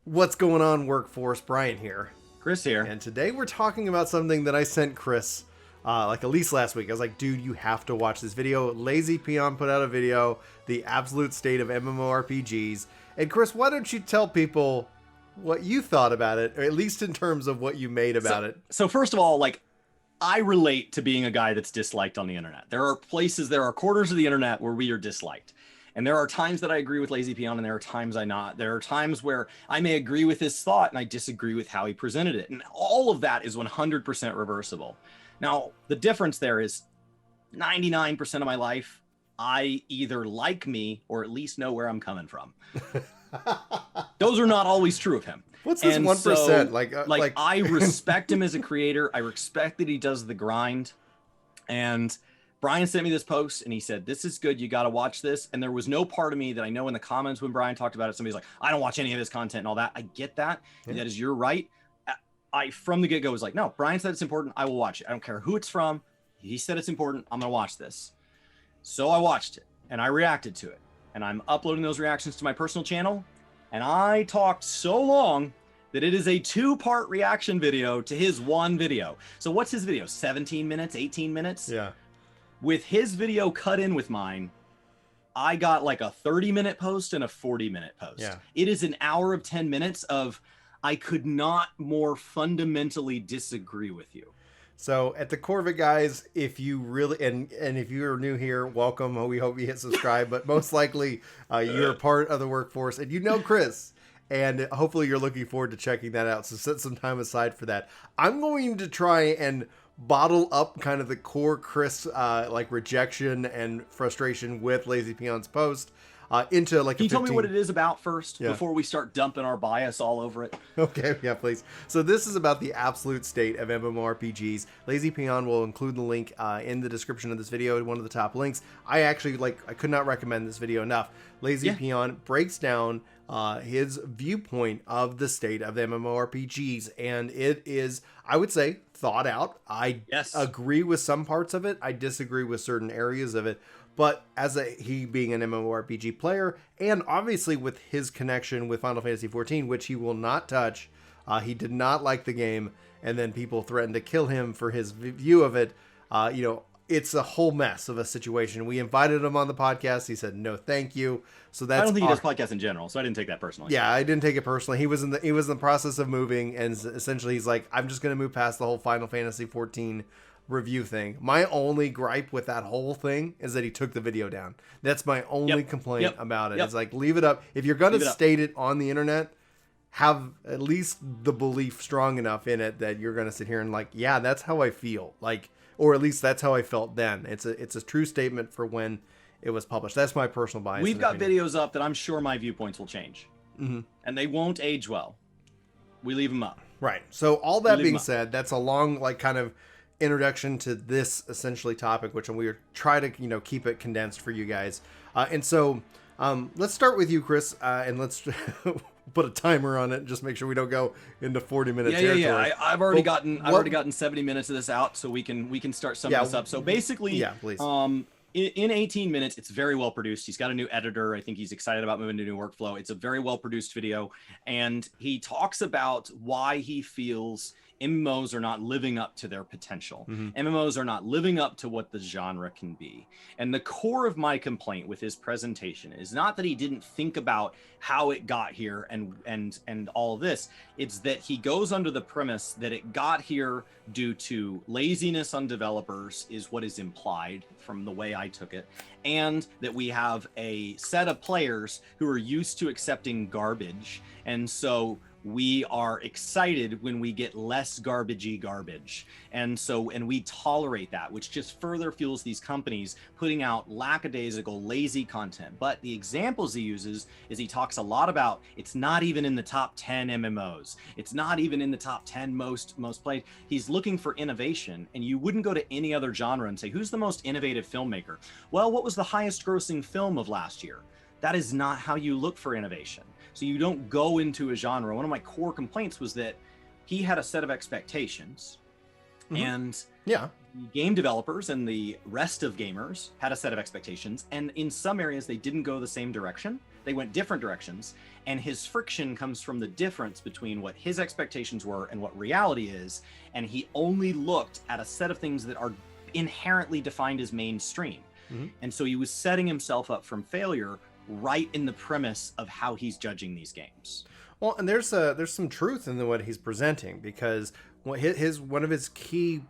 What's going on, workforce? Brian here. Chris here. And today we're talking about something that I sent Chris like at least last week. I was like, dude, you have to watch this video. Lazy Peon put out a video, the absolute state of MMORPGs. And Chris, why don't you tell people what you thought about it, or at least in terms of what you made about it? So first of all, I relate to being a guy that's disliked on the internet. There are corners of the internet where we are disliked. And there are times that I agree with Lazy Peon and there are times I not. There are times where I may agree with his thought and I disagree with how he presented it. And all of that is 100% reversible. Now, the difference there is 99% of my life, I either like me or at least know where I'm coming from. Those are not always true of him. What's this 1%? So, I respect him as a creator. I respect that he does the grind. And Brian sent me this post and he said, this is good. You got to watch this. And there was no part of me that I know in the comments when Brian talked about it, somebody's like, I don't watch any of his content and all that. I get that. Yeah. That is, you're right. I, from the get-go, was like, no, Brian said it's important. I will watch it. I don't care who it's from. He said it's important. I'm going to watch this. So I watched it and I reacted to it. And I'm uploading those reactions to my personal channel. And I talked so long that it is a 2-part reaction video to his one video. So what's his video? 17 minutes, 18 minutes? Yeah. With his video cut in with mine, I got like a 30-minute post and a 40-minute post. Yeah. It is an hour of 10 minutes of, I could not more fundamentally disagree with you. So at the core of it, guys, if you really, and if you're new here, welcome. We hope you hit subscribe, but most likely you're a part of the workforce and you know Chris, and hopefully you're looking forward to checking that out. So set some time aside for that. I'm going to try and bottle up kind of the core Chris like rejection and frustration with Lazy Peon's post into like Can you tell me what it is about first before we start dumping our bias all over it? Okay, yeah, please. So this is about the absolute state of MMORPGs. Lazy Peon will include the link in the description of this video, one of the top links. I actually I could not recommend this video enough. Lazy Peon breaks down his viewpoint of the state of MMORPGs, and it is, I would say, thought out. I agree with some parts of it. I disagree with certain areas of it. But as he being an MMORPG player, and obviously with his connection with Final Fantasy XIV, which he will not touch, he did not like the game, and then people threatened to kill him for his view of it. It's a whole mess of a situation. We invited him on the podcast. He said no, thank you. So that's. I don't think he does podcasts in general, so I didn't take that personally. Yeah, I didn't take it personally. He was in the process of moving, and essentially he's like, I'm just going to move past the whole Final Fantasy XIV review thing. My only gripe with that whole thing is that he took the video down. That's my only complaint about it. It's like, leave it up. If you're going to state it on the internet, have at least the belief strong enough in it that you're going to sit here and like, yeah, that's how I feel. Like, or at least that's how I felt then. It's a true statement for when it was published. That's my personal bias. We've got videos up that I'm sure my viewpoints will change. Mm-hmm. And they won't age well. We leave them up. Right. So all that being said, that's a long, kind of introduction to this essentially topic, which we try to keep it condensed for you guys. And so let's start with you, Chris, and let's put a timer on it and just make sure we don't go into 40-minute territory. Yeah. I've already gotten 70 minutes of this out, so we can start summing this up. So basically, please. In 18 minutes, it's very well produced. He's got a new editor. I think he's excited about moving to a new workflow. It's a very well produced video, and he talks about why he feels MMOs are not living up to their potential. Mm-hmm. MMOs are not living up to what the genre can be. And the core of my complaint with his presentation is not that he didn't think about how it got here and all of this. It's that he goes under the premise that it got here due to laziness on developers, is what is implied from the way I took it. And that we have a set of players who are used to accepting garbage. And so we are excited when we get less garbagey garbage. And we tolerate that, which just further fuels these companies putting out lackadaisical, lazy content. But the examples he uses is he talks a lot about, it's not even in the top 10 MMOs. It's not even in the top 10 most played. He's looking for innovation, and you wouldn't go to any other genre and say, who's the most innovative filmmaker? Well, what was the highest grossing film of last year? That is not how you look for innovation. So you don't go into a genre. One of my core complaints was that he had a set of expectations, and the game developers and the rest of gamers had a set of expectations. And in some areas, they didn't go the same direction. They went different directions, and his friction comes from the difference between what his expectations were and what reality is, and he only looked at a set of things that are inherently defined as mainstream. And so he was setting himself up from failure right in the premise of how he's judging these games. Well, and there's some truth in what he's presenting, because one of his key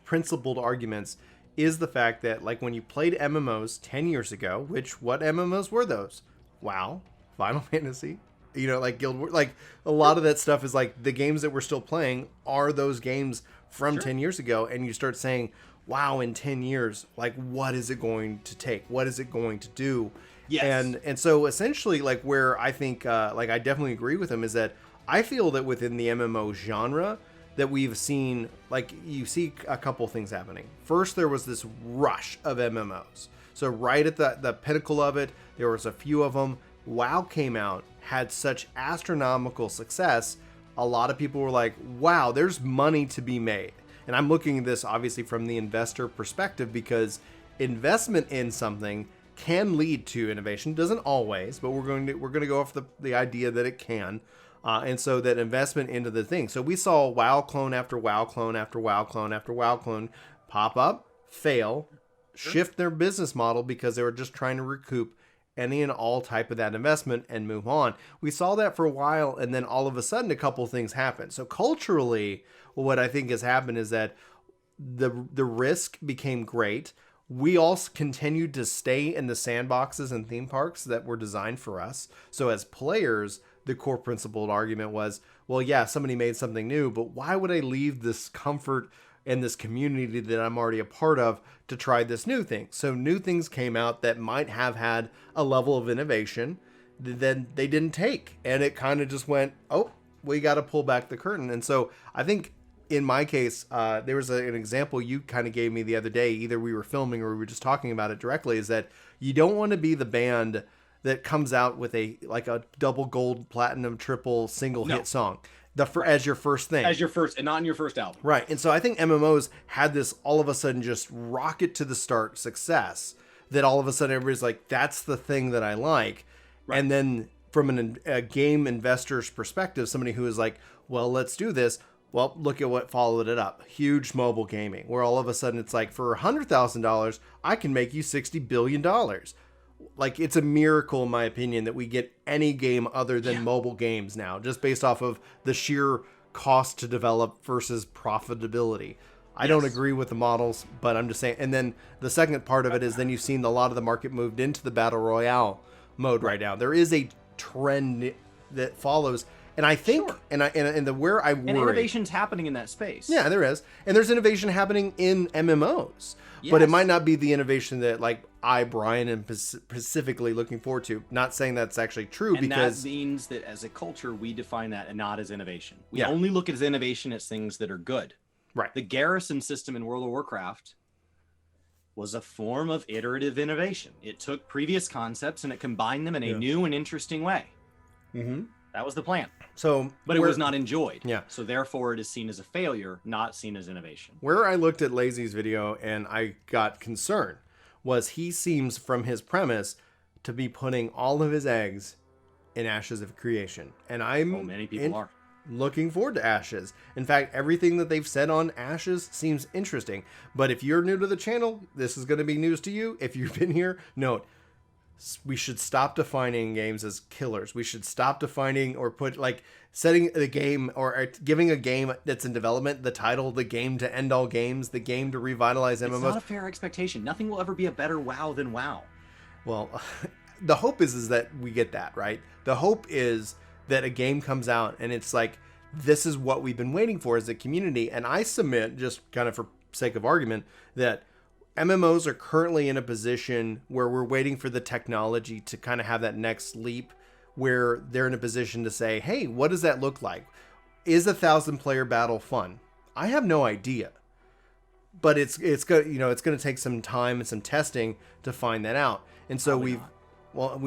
principled arguments is the fact that, like, when you played MMOs 10 years ago, what MMOs were those? WoW, Final Fantasy, like Guild Wars, like a lot of that stuff is like the games that we're still playing are those games from 10 years ago. And you start saying, wow, in 10 years, like, what is it going to take? What is it going to do? Yes. And so essentially, like, where I think, like, I definitely agree with him is that I feel that within the MMO genre that we've seen, like, you see a couple things happening. First, there was this rush of MMOs. So right at the pinnacle of it, there was a few of them. WoW came out, had such astronomical success. A lot of people were like, wow, there's money to be made. And I'm looking at this obviously from the investor perspective, because investment in something can lead to innovation. Doesn't always, but we're going to go off the idea that it can. And so that investment into the thing. So we saw WoW clone after WoW clone after WoW clone after WoW clone pop up, fail, shift their business model because they were just trying to recoup any and all type of that investment and move on. We saw that for a while, and then all of a sudden a couple things happened. So culturally, what I think has happened is that the risk became great. We all continued to stay in the sandboxes and theme parks that were designed for us. So as players, the core principled argument was, well, yeah, somebody made something new, but why would I leave this comfort and this community that I'm already a part of to try this new thing? So new things came out that might have had a level of innovation, then they didn't take. And it kind of just went, oh, we got to pull back the curtain. And so I think in my case, there was an example you kind of gave me the other day. Either we were filming or we were just talking about it directly, is that you don't want to be the band that comes out with a double gold, platinum, triple, single hit song. As your first thing. As your first, and not in your first album. Right. And so I think MMOs had this all of a sudden just rocket to the start success, that all of a sudden everybody's like, that's the thing that I like. Right. And then from a game investor's perspective, somebody who is like, well, let's do this. Well, look at what followed it up. Huge mobile gaming, where all of a sudden it's like, for $100,000, I can make you $60 billion. Like, it's a miracle, in my opinion, that we get any game other than mobile games now, just based off of the sheer cost to develop versus profitability. I don't agree with the models, but I'm just saying. And then the second part of it is then you've seen a lot of the market moved into the battle royale mode right now. There is a trend that follows. And I think, and where I worry, and innovation's happening in that space. Yeah, there is, and there's innovation happening in MMOs, but it might not be the innovation that, like, Brian, am specifically looking forward to. Not saying that's actually true, and because that means that as a culture we define that and not as innovation. We only look at innovation as things that are good. Right. The garrison system in World of Warcraft was a form of iterative innovation. It took previous concepts and it combined them in a new and interesting way. Mm-hmm. That was the plan. But it was not enjoyed. Yeah. So therefore it is seen as a failure, not seen as innovation. Where I looked at Lazy's video and I got concerned was he seems, from his premise, to be putting all of his eggs in Ashes of Creation. And many people are looking forward to Ashes. In fact, everything that they've said on Ashes seems interesting. But if you're new to the channel, this is going to be news to you. If you've been here, note, we should stop defining games as killers. We should stop defining or setting the game or giving a game that's in development the title, the game to end all games, the game to revitalize MMOs. It's not a fair expectation. Nothing will ever be a better WoW than WoW. Well, the hope is that we get that, right? The hope is that a game comes out and it's like, this is what we've been waiting for as a community. And I submit, just kind of for sake of argument, that MMOs are currently in a position where we're waiting for the technology to kind of have that next leap, where they're in a position to say, hey, what does that look like? Is 1,000-player battle fun? I have no idea. But it's going to take some time and some testing to find that out. And so we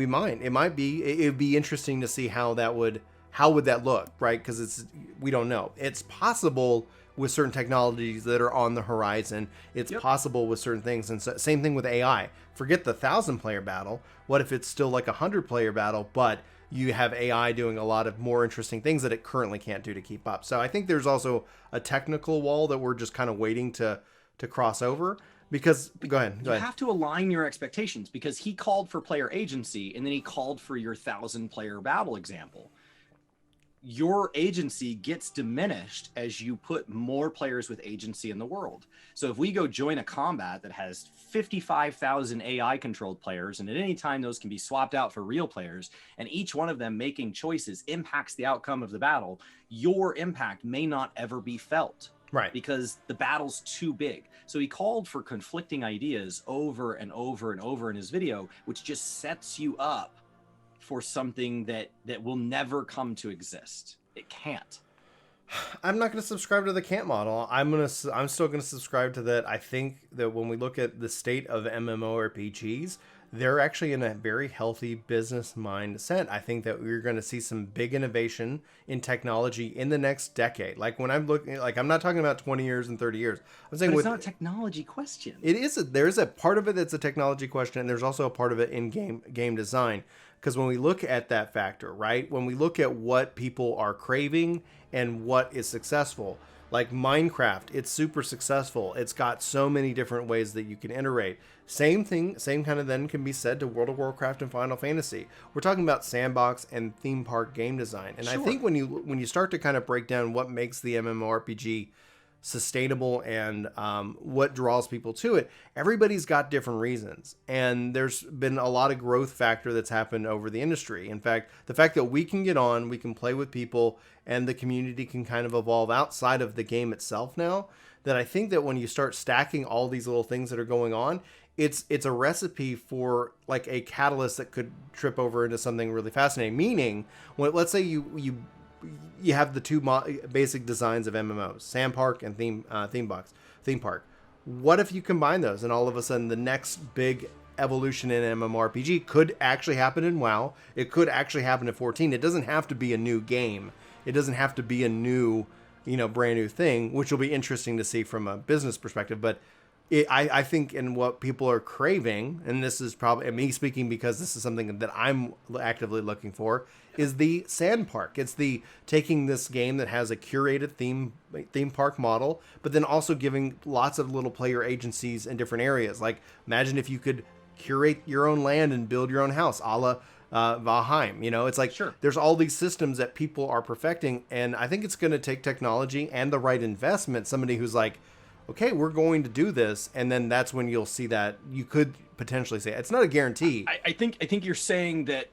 might. It'd be interesting to see how would that look, right? Because we don't know. It's possible with certain technologies that are on the horizon. It's possible with certain things. And so, same thing with AI. Forget the 1,000-player battle. What if it's still like a 100-player battle, but you have AI doing a lot of more interesting things that it currently can't do to keep up? So I think there's also a technical wall that we're just kind of waiting to cross over. Because go ahead. You have to align your expectations, because he called for player agency and then he called for your 1,000-player battle example. Your agency gets diminished as you put more players with agency in the world. So if we go join a combat that has 55,000 AI controlled players, and at any time those can be swapped out for real players, and each one of them making choices impacts the outcome of the battle, your impact may not ever be felt. Right. Because the battle's too big. So he called for conflicting ideas over and over and over in his video, which just sets you up for something that will never come to exist. It can't. I'm not going to subscribe to the can't model. I'm still going to subscribe to that. I think that when we look at the state of MMORPGs, they're actually in a very healthy business mindset. I think that we're going to see some big innovation in technology in the next decade. Like when I'm looking, like I'm not talking about 20 years and 30 years. I'm saying but it's not a technology question. It is. There's a part of it that's a technology question, and there's also a part of it in game design. Because when we look at that factor, right? When we look at what people are craving and what is successful, like Minecraft, it's super successful. It's got so many different ways that you can iterate. Same thing, same kind of then can be said to World of Warcraft and Final Fantasy. We're talking about sandbox and theme park game design. And Sure. I think when you start to kind of break down what makes the MMORPG sustainable and what draws people to it, everybody's got different reasons, and there's been a lot of growth factor that's happened over the industry. In fact, the fact that we can get on, we can play with people, and the community can kind of evolve outside of the game itself now, that I think that when you start stacking all these little things that are going on, it's a recipe for like a catalyst that could trip over into something really fascinating. Meaning, when let's say you have the two basic designs of MMOs, Sand Park and theme park. What if you combine those, and all of a sudden the next big evolution in MMORPG could actually happen in WoW? It could actually happen in 14. It doesn't have to be a new game. It doesn't have to be a new, brand new thing, which will be interesting to see from a business perspective. But I think in what people are craving, and this is probably me speaking because this is something that I'm actively looking for, is the Sand Park. It's the taking this game that has a curated theme park model, but then also giving lots of little player agencies in different areas. Like imagine if you could curate your own land and build your own house, a la Valheim. It's like Sure. There's all these systems that people are perfecting, and I think it's going to take technology and the right investment. Somebody who's like, okay, we're going to do this, and then that's when you'll see that. You could potentially say it's not a guarantee. I think you're saying that.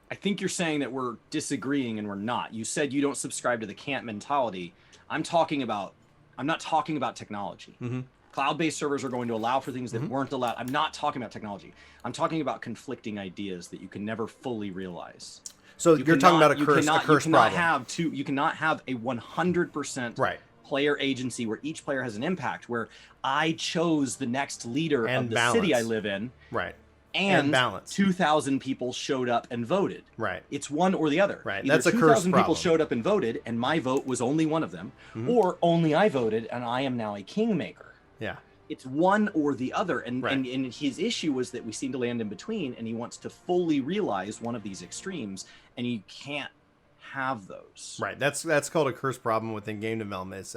I think you're saying that we're disagreeing, and we're not. You said you don't subscribe to the can't mentality. I'm not talking about technology. Mm-hmm. Cloud-based servers are going to allow for things that weren't allowed. I'm not talking about technology. I'm talking about conflicting ideas that you can never fully realize. So you're talking about a curse problem. You cannot have a 100% right. player agency where each player has an impact, where I chose the next leader and of the balance. city I live in. Right. And balance. 2,000 people showed up and voted. Right. It's one or the other. Right. Either That's a curse 2,000 people problem. showed up and voted, and my vote was only one of them, or only I voted, and I am now a kingmaker. Yeah. It's one or the other. And, right. and his issue was that we seem to land in between, and he wants to fully realize one of these extremes, and you can't have those. Right. That's called a curse problem within game development. It's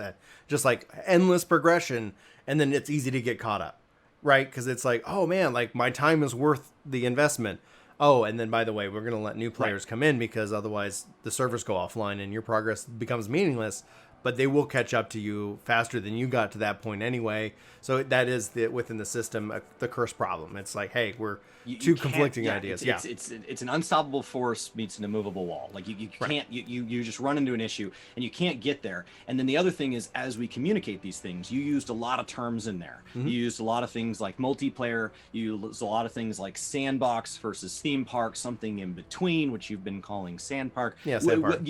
just like endless progression, and then it's easy to get caught up. Right, because it's like, oh man, like my time is worth the investment. Oh, and then by the way, we're going to let new players come in because otherwise the servers go offline and your progress becomes meaningless. But they will catch up to you faster than you got to that point anyway. So that is within the system the curse problem. It's like, hey, we're two conflicting ideas. It's an unstoppable force meets an immovable wall. Like you can't you just run into an issue and you can't get there. And then the other thing is, as we communicate these things, you used a lot of terms in there. You used a lot of things like multiplayer. You used a lot of things like sandbox versus theme park, something in between, which you've been calling sand park. Yeah, sand park.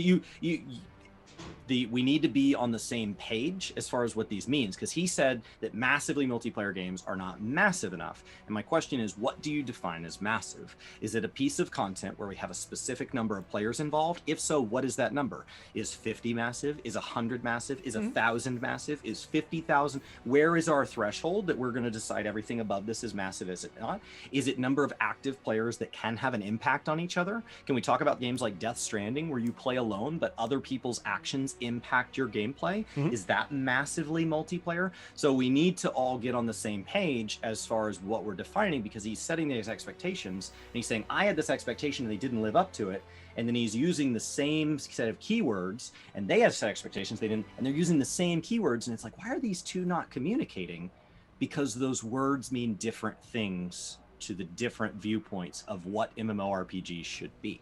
we need to be on the same page as far as what these means, because he said that massively multiplayer games are not massive enough. And my question is, what do you define as massive? Is it a piece of content where we have a specific number of players involved? If so, what is that number? Is 50 massive? Is 100 massive? Is 1,000 massive? Is 50,000? Where is our threshold that we're going to decide everything above this is massive, is it not? Is it number of active players that can have an impact on each other? Can we talk about games like Death Stranding, where you play alone but other people's actions impact your gameplay? Is that massively multiplayer? So we need to all get on the same page as far as what we're defining, because he's setting these expectations and he's saying, I had this expectation and they didn't live up to it. And then he's using the same set of keywords and they have set expectations, they didn't, and they're using the same keywords. And it's like, why are these two not communicating? Because those words mean different things to the different viewpoints of what MMORPGs should be.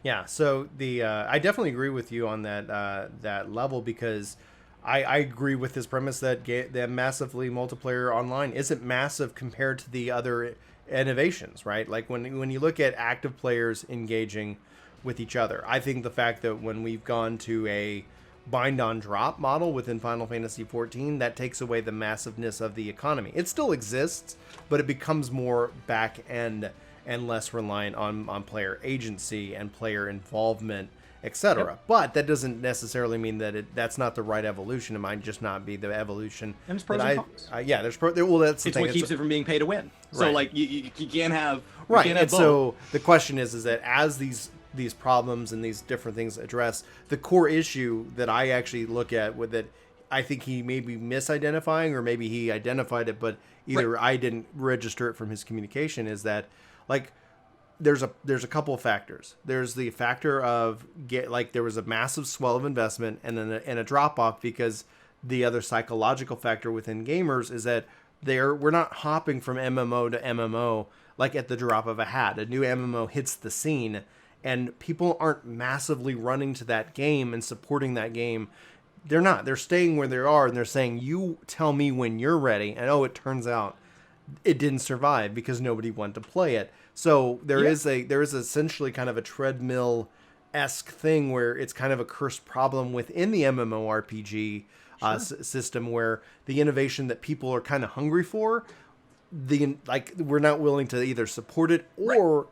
Yeah, so I definitely agree with you on that level, because I agree with this premise that that massively multiplayer online isn't massive compared to the other innovations, right? Like when you look at active players engaging with each other, I think the fact that when we've gone to a bind on drop model within Final Fantasy XIV, that takes away the massiveness of the economy. It still exists, but it becomes more back end and less reliant on player agency and player involvement, etc. Yep. But that doesn't necessarily mean that that's not the right evolution. It might just not be the evolution. And there's pros and cons. Yeah, there's well, that's the it's thing. What keeps it from being pay to win. So right. Like you can't have right. Can't have and both. So the question is that as these problems and these different things address, the core issue that I actually look at with that, I think he may be misidentifying, or maybe he identified it, but either right. I didn't register it from his communication, is that like there's a couple of factors. There's the factor of there was a massive swell of investment and then a drop off, because the other psychological factor within gamers is that we're not hopping from MMO to MMO like at the drop of a hat. A new MMO hits the scene and people aren't massively running to that game and supporting that game. They're not. They're staying where they are, and they're saying, you tell me when you're ready. And it turns out it didn't survive because nobody wanted to play it. So there is essentially kind of a treadmill-esque thing where it's kind of a cursed problem within the MMORPG system, where the innovation that people are kind of hungry for, we're not willing to either support it or... Right.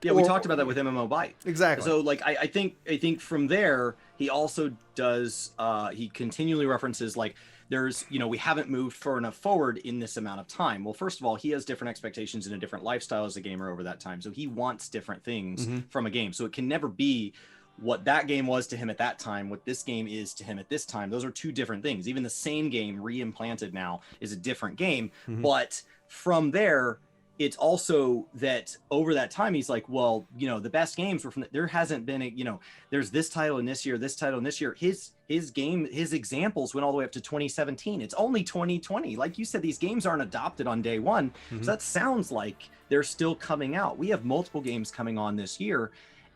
Yeah, we talked about that with MMO Byte. Exactly. So, like, I think from there, he also does, he continually references, like, there's, we haven't moved far enough forward in this amount of time. Well, first of all, he has different expectations and a different lifestyle as a gamer over that time. So he wants different things from a game. So it can never be what that game was to him at that time, what this game is to him at this time. Those are two different things. Even the same game reimplanted now is a different game. But from there, it's also that over that time, he's like, well, the best games were from, there hasn't been there's this title in this year, this title in this year. His examples went all the way up to 2017. It's only 2020. Like you said, these games aren't adopted on day one. So that sounds like they're still coming out. We have multiple games coming on this year.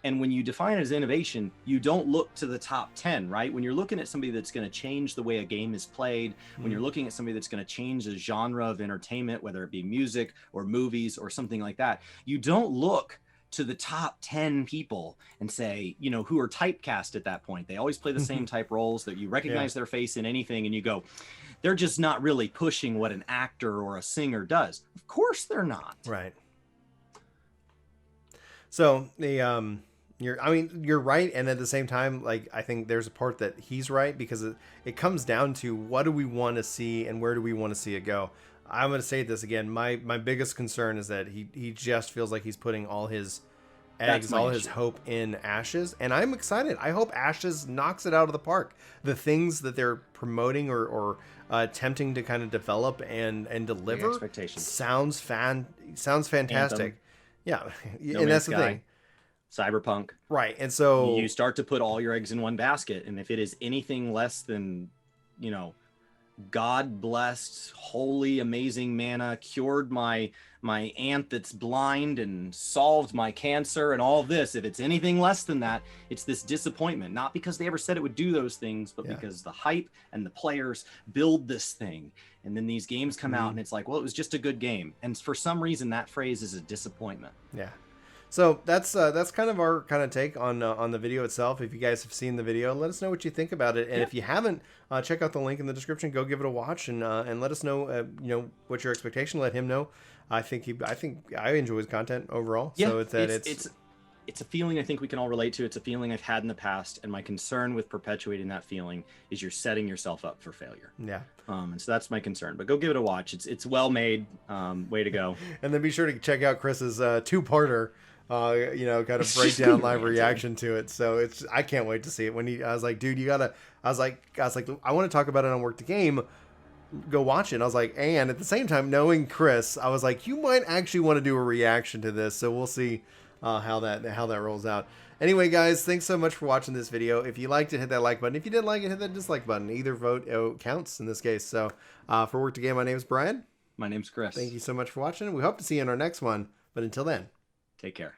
And when you define it as innovation, you don't look to the top 10, right? When you're looking at somebody that's going to change the way a game is played, when you're looking at somebody that's going to change the genre of entertainment, whether it be music or movies or something like that, you don't look to the top 10 people and say, who are typecast at that point. They always play the same type roles, that you recognize their face in anything, and you go, they're just not really pushing what an actor or a singer does. Of course they're not. Right. So you're right, and at the same time, like, I think there's a part that he's right, because it comes down to what do we want to see and where do we want to see it go. I'm going to say this again. My biggest concern is that he just feels like he's putting all his eggs, all his hope in Ashes, and I'm excited. I hope Ashes knocks it out of the park. The things that they're promoting or attempting to kind of develop and deliver sounds fantastic. Anthem. Yeah, No and that's Man's the thing. Cyberpunk. Right. And so you start to put all your eggs in one basket. And if it is anything less than, God blessed, holy, amazing mana, cured my aunt that's blind and solved my cancer and all this, if it's anything less than that, it's this disappointment. Not because they ever said it would do those things, but because the hype and the players build this thing. And then these games come out and it's like, well, it was just a good game. And for some reason, that phrase is a disappointment. Yeah. So that's kind of our kind of take on the video itself. If you guys have seen the video, let us know what you think about it. And if you haven't, check out the link in the description. Go give it a watch and let us know what your expectation. Let him know. I think I enjoy his content overall. Yeah, So it's a feeling I think we can all relate to. It's a feeling I've had in the past, and my concern with perpetuating that feeling is you're setting yourself up for failure. Yeah. And so that's my concern. But go give it a watch. It's well made. Way to go. And then be sure to check out Chris's two-parter. Kind of breakdown live reaction to it. So I can't wait to see it. I was like, dude, I was like, I want to talk about it on Work the Game. Go watch it. And I was like, and at the same time, knowing Chris, I was like, you might actually want to do a reaction to this. So we'll see how that rolls out. Anyway, guys, thanks so much for watching this video. If you liked it, hit that like button. If you didn't like it, hit that dislike button. Either vote counts in this case. So for Work the Game, my name is Brian. My name's Chris. Thank you so much for watching. We hope to see you in our next one. But until then, take care.